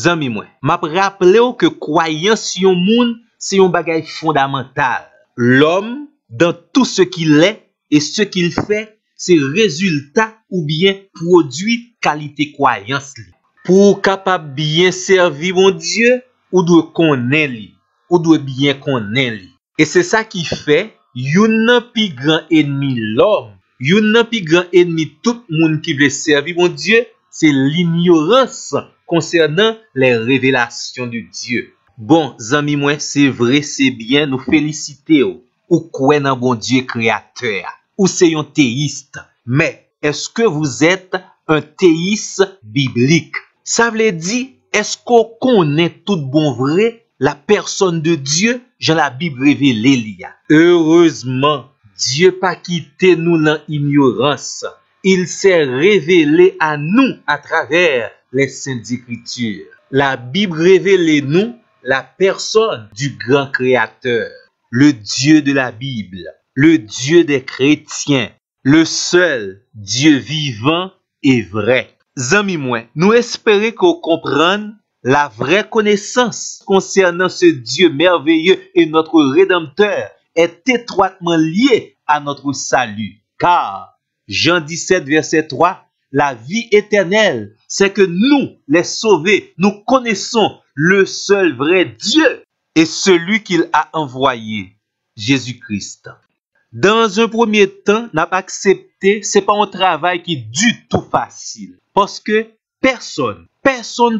Zami mwen, m'a rappelé que croyance yon moun, c'est un bagage fondamental. L'homme, dans tout ce qu'il est et ce qu'il fait, c'est résultat ou bien produit qualité croyance li. Pour capable bien servir mon Dieu, ou doit connaître li, ou doit bien connaître li. Et c'est ça qui fait, yon pi grand ennemi l'homme, yon pi grand ennemi tout monde qui veut servir mon Dieu, c'est l'ignorance concernant les révélations de Dieu. Bon, zami moi, c'est vrai, c'est bien, nous féliciter ou croire dans bon Dieu créateur, ou c'est un théiste. Mais, est-ce que vous êtes un théiste biblique? Ça veut dire, est-ce qu'on connaît tout bon vrai la personne de Dieu, dans la Bible révélée l'ia? Heureusement, Dieu pas quitté nous dans l'ignorance. Il s'est révélé à nous à travers les Saintes Écritures. La Bible révèle nous la personne du grand créateur, le Dieu de la Bible, le Dieu des chrétiens, le seul Dieu vivant et vrai. Zami moi, nous espérons qu'on comprenne la vraie connaissance concernant ce Dieu merveilleux et notre Rédempteur est étroitement liée à notre salut. Car, Jean 17, verset 3, la vie éternelle, c'est que nous, les sauvés, nous connaissons le seul vrai Dieu et celui qu'il a envoyé, Jésus-Christ. Dans un premier temps, n'a pas accepté, c'est pas un travail qui est du tout facile. Parce que personne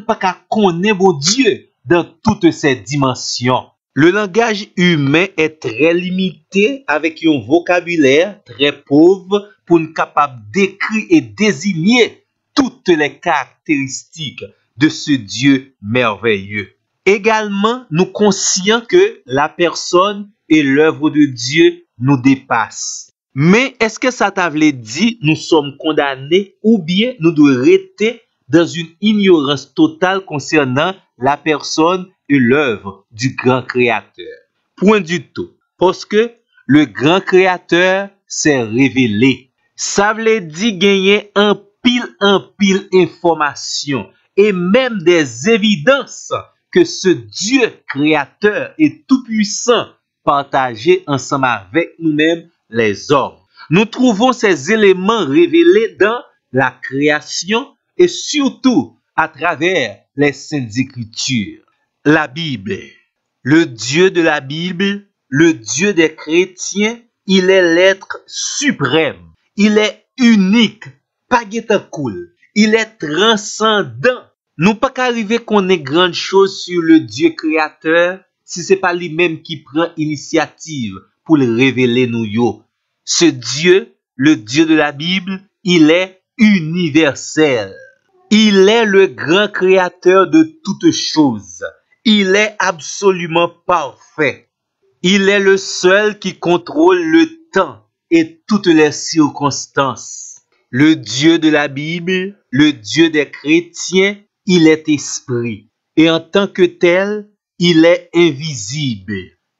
pas qu'à connaître mon Dieu dans toutes ses dimensions. Le langage humain est très limité avec un vocabulaire très pauvre pour être capable d'écrire et désigner toutes les caractéristiques de ce Dieu merveilleux. Également, nous conscients que la personne et l'œuvre de Dieu nous dépassent. Mais est-ce que ça t'avait dit nous sommes condamnés ou bien nous devons rester dans une ignorance totale concernant la personne et l'œuvre du grand créateur? Point du tout. Parce que le grand créateur s'est révélé. Ça veut dire gagner un pile information et même des évidences que ce Dieu créateur est tout puissant partagé ensemble avec nous-mêmes les hommes. Nous trouvons ces éléments révélés dans la création et surtout à travers les Saintes Écritures. La Bible, le Dieu de la Bible, le Dieu des chrétiens, il est l'être suprême. Il est unique, pas cool. Il est transcendant. Nous pas qu'arriver qu'on ait grande chose sur le Dieu créateur si c'est pas lui-même qui prend initiative pour le révéler nous yo. Ce Dieu, le Dieu de la Bible, il est universel. Il est le grand créateur de toutes choses. Il est absolument parfait. Il est le seul qui contrôle le temps et toutes les circonstances. Le Dieu de la Bible, le Dieu des chrétiens, il est esprit. Et en tant que tel, il est invisible,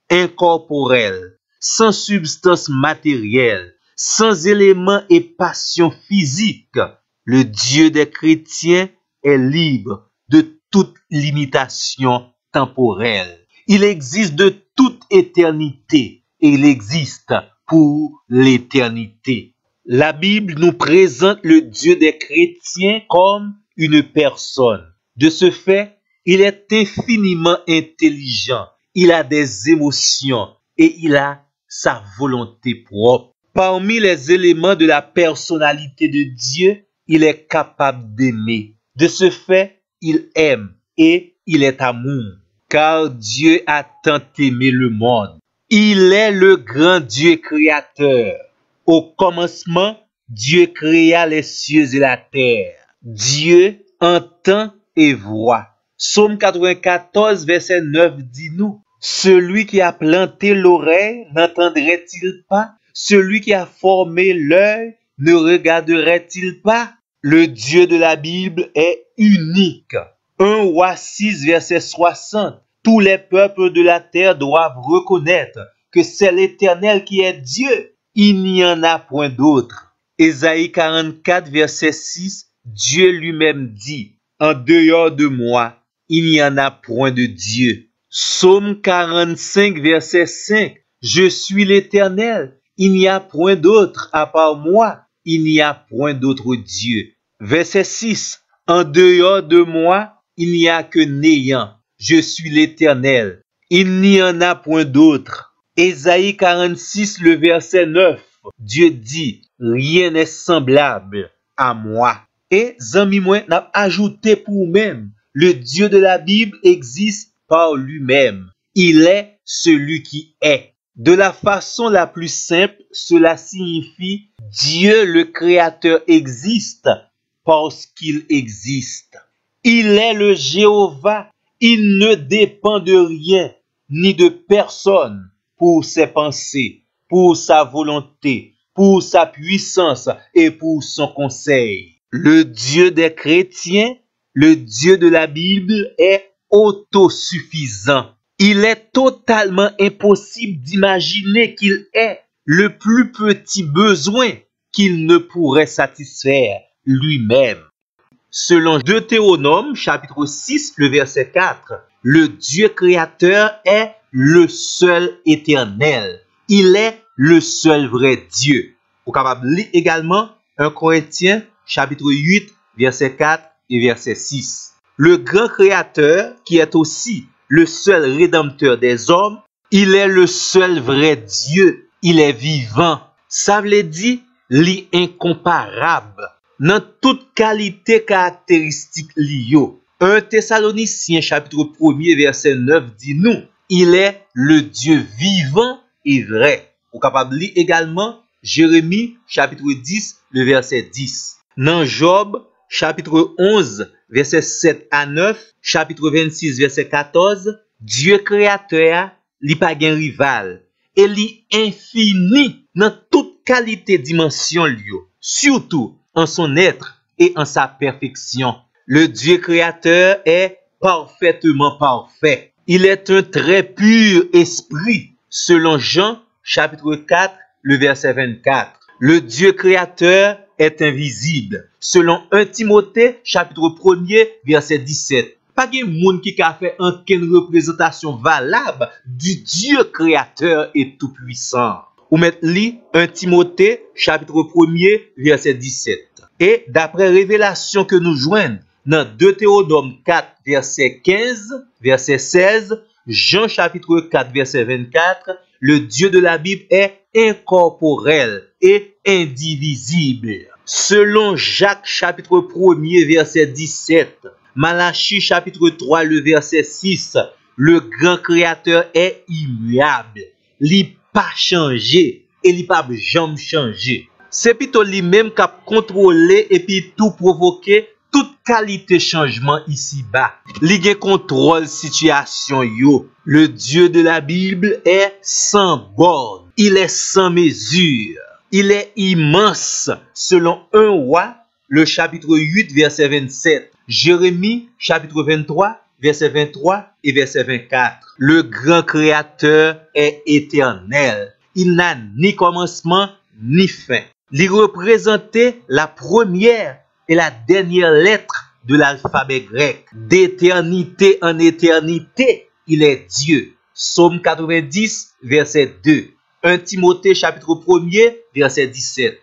incorporel, sans substance matérielle, sans éléments et passions physiques. Le Dieu des chrétiens est libre de toute limitation temporelle. Il existe de toute éternité et il existe pour l'éternité. La Bible nous présente le Dieu des chrétiens comme une personne. De ce fait, il est infiniment intelligent, il a des émotions et il a sa volonté propre. Parmi les éléments de la personnalité de Dieu, il est capable d'aimer. De ce fait, il aime et il est amour. Car Dieu a tant aimé le monde. Il est le grand Dieu créateur. Au commencement, Dieu créa les cieux et la terre. Dieu entend et voit. Psaume 94, verset 9 dit nous, celui qui a planté l'oreille n'entendrait-il pas? Celui qui a formé l'œil ne regarderait-il pas? Le Dieu de la Bible est unique. 1 Roi 6, verset 60. Tous les peuples de la terre doivent reconnaître que c'est l'Éternel qui est Dieu. Il n'y en a point d'autre. Ésaïe 44, verset 6. Dieu lui-même dit, en dehors de moi, il n'y en a point de Dieu. Psaume 45, verset 5. Je suis l'Éternel, il n'y a point d'autre à part moi, il n'y a point d'autre Dieu. Verset 6. En dehors de moi, il n'y a que néant. Je suis l'Éternel, il n'y en a point d'autre. Ésaïe 46, le verset 9. Dieu dit, rien n'est semblable à moi. Et, zami moi, n'a ajouté pour même, le Dieu de la Bible existe par lui-même. Il est celui qui est. De la façon la plus simple, cela signifie Dieu le Créateur existe parce qu'il existe. Il est le Jéhovah. Il ne dépend de rien ni de personne pour ses pensées, pour sa volonté, pour sa puissance et pour son conseil. Le Dieu des chrétiens, le Dieu de la Bible est autosuffisant. Il est totalement impossible d'imaginer qu'il ait le plus petit besoin qu'il ne pourrait satisfaire lui-même. Selon Deutéronome, chapitre 6, le verset 4, le Dieu créateur est le seul éternel. Il est le seul vrai Dieu. Vous êtes capable de lire également 1 Corinthiens, chapitre 8, verset 4 et verset 6. Le grand créateur, qui est aussi le seul rédempteur des hommes, il est le seul vrai Dieu. Il est vivant. Ça veut dire, l'incomparable. Dans toute qualité caractéristique liée. 1 Thessaloniciens chapitre 1er verset 9 dit nous, il est le Dieu vivant et vrai. Vous êtes capable de lire également Jérémie chapitre 10 le verset 10. Dans Job chapitre 11 verset 7 à 9, chapitre 26 verset 14, Dieu créateur li pa gen rival et li infini dans toute qualité dimension liyo, surtout en son être et en sa perfection. Le Dieu créateur est parfaitement parfait. Il est un très pur esprit, selon Jean, chapitre 4, le verset 24. Le Dieu créateur est invisible, selon 1 Timothée, chapitre 1er, verset 17. Pas de monde qui a fait aucune représentation valable du Dieu créateur et tout-puissant. Ou mettre li 1 Timothée, chapitre 1er, verset 17. Et d'après révélation que nous joignons dans Deutéronome 4, verset 15, verset 16, Jean chapitre 4, verset 24, le Dieu de la Bible est incorporel et indivisible. Selon Jacques chapitre 1er, verset 17, Malachie chapitre 3, le verset 6, le grand créateur est immuable. Il pas changé et il pas jamais changé. C'est plutôt lui-même qui a contrôlé et puis tout provoqué toute qualité changement ici-bas. Il gen contrôle situation yo. Le Dieu de la Bible est sans borne. Il est sans mesure. Il est immense selon 1 Roi, le chapitre 8, verset 27. Jérémie, chapitre 23, verset 23 et verset 24. Le grand créateur est éternel. Il n'a ni commencement ni fin. Il représentait la première et la dernière lettre de l'alphabet grec. D'éternité en éternité, il est Dieu. Psaume 90, verset 2. 1 Timothée, chapitre 1er, verset 17.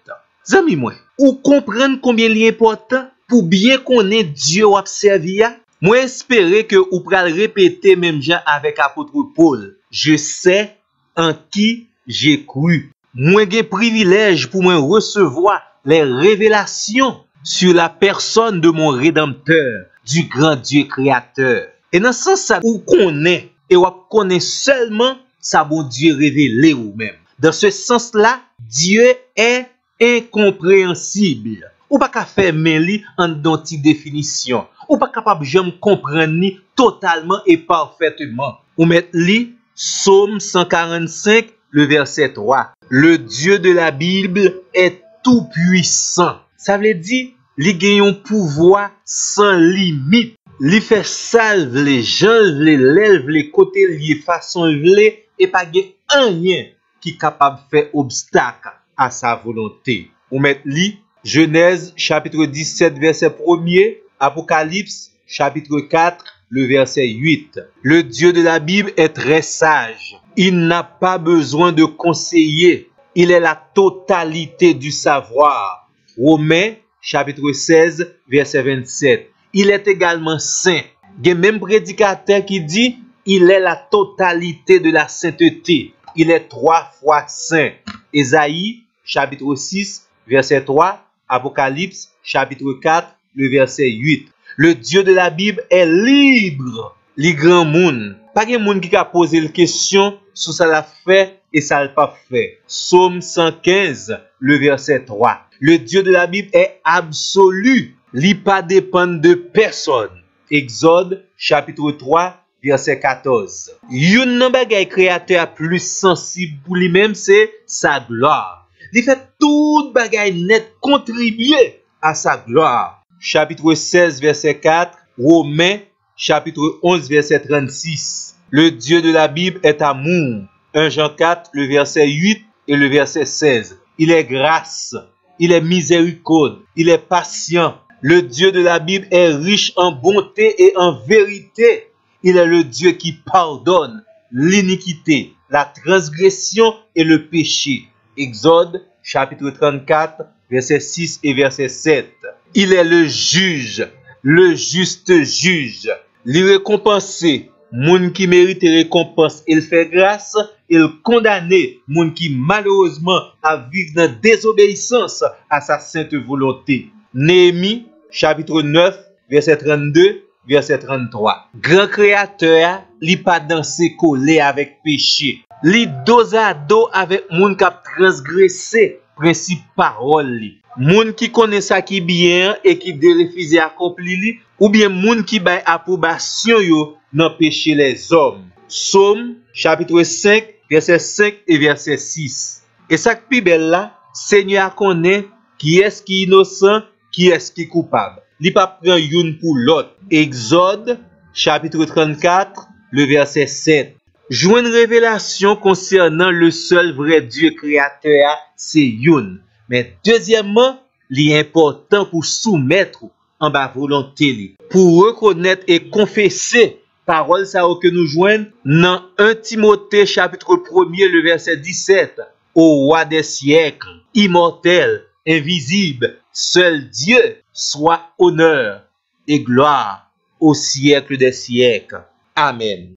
Zami moi, ou comprendre combien il est important pour bien connaître Dieu ou observer. Moi espérer que ou pral répéter même genre avec apôtre Paul. Je sais en qui j'ai cru. Moi j'ai privilège pour moi recevoir les révélations sur la personne de mon rédempteur, du grand Dieu créateur. Et dans ce sens, ou connaît et ou connaît seulement sa bon Dieu révélé ou même. Dans ce sens-là, Dieu est incompréhensible. Ou pas qu'à faire mêler en donti définition. Ou pas capable de comprendre ni totalement et parfaitement. Ou mettre li Psaume 145, le verset 3. Le Dieu de la Bible est tout puissant. Ça veut dire, li gen un pouvoir sans limite. Li fait salve les gens, les lèvres, les côtés, les façons vle, et pas gen rien qui est capable de faire obstacle à sa volonté. Ou mettre li Genèse chapitre 17 verset 1er, Apocalypse chapitre 4 le verset 8. Le Dieu de la Bible est très sage. Il n'a pas besoin de conseiller. Il est la totalité du savoir. Romains, chapitre 16, verset 27. Il est également saint. Il y a même prédicateur qui dit, il est la totalité de la sainteté. Il est 3 fois saint. Ésaïe, chapitre 6, verset 3. Apocalypse, chapitre 4, le verset 8. Le Dieu de la Bible est libre. Les grands monde. Pas de monde qui a posé la question sur ça l'a fait et ça l'a pas fait. Psaume 115, le verset 3. Le Dieu de la Bible est absolu. Il pas dépend de personne. Exode, chapitre 3, verset 14. Yon nan bagay créateur plus sensible pour lui-même, c'est sa gloire. Il fait tout bagay net contribuer à sa gloire. Chapitre 16, verset 4, Romains, chapitre 11, verset 36. Le Dieu de la Bible est amour. 1 Jean 4, le verset 8 et le verset 16. Il est grâce, il est miséricorde, il est patient. Le Dieu de la Bible est riche en bonté et en vérité. Il est le Dieu qui pardonne l'iniquité, la transgression et le péché. Exode, chapitre 34, verset 6 et verset 7. Il est le juge, le juste juge. Il récompense moun qui mérite récompense, il fait grâce, il condamne moun qui malheureusement a vivre dans désobéissance à sa sainte volonté. Néhémie, chapitre 9, verset 32, verset 33. Grand créateur, li pas dansé collé avec péché. Li dos à dos avec moun qui a transgressé principe parole li. Moun qui connaît ça qui bien et qui refuse accomplir li, ou bien moun qui bay approbation yo dans péché les hommes. Psaume chapitre 5 verset 5 et verset 6. Et ça qui belle là, Seigneur connaît qui est qui innocent, qui est qui coupable. Li pa prend youn pour l'autre. Exode chapitre 34 le verset 7. Joindre une révélation concernant le seul vrai Dieu créateur, c'est youn. Mais deuxièmement, l'important pour soumettre en bas volonté li. Pour reconnaître et confesser parole ça que nous joignent dans 1 Timothée chapitre 1er le verset 17. Au roi des siècles, immortel, invisible, seul Dieu, soit honneur et gloire au siècle des siècles. Amen.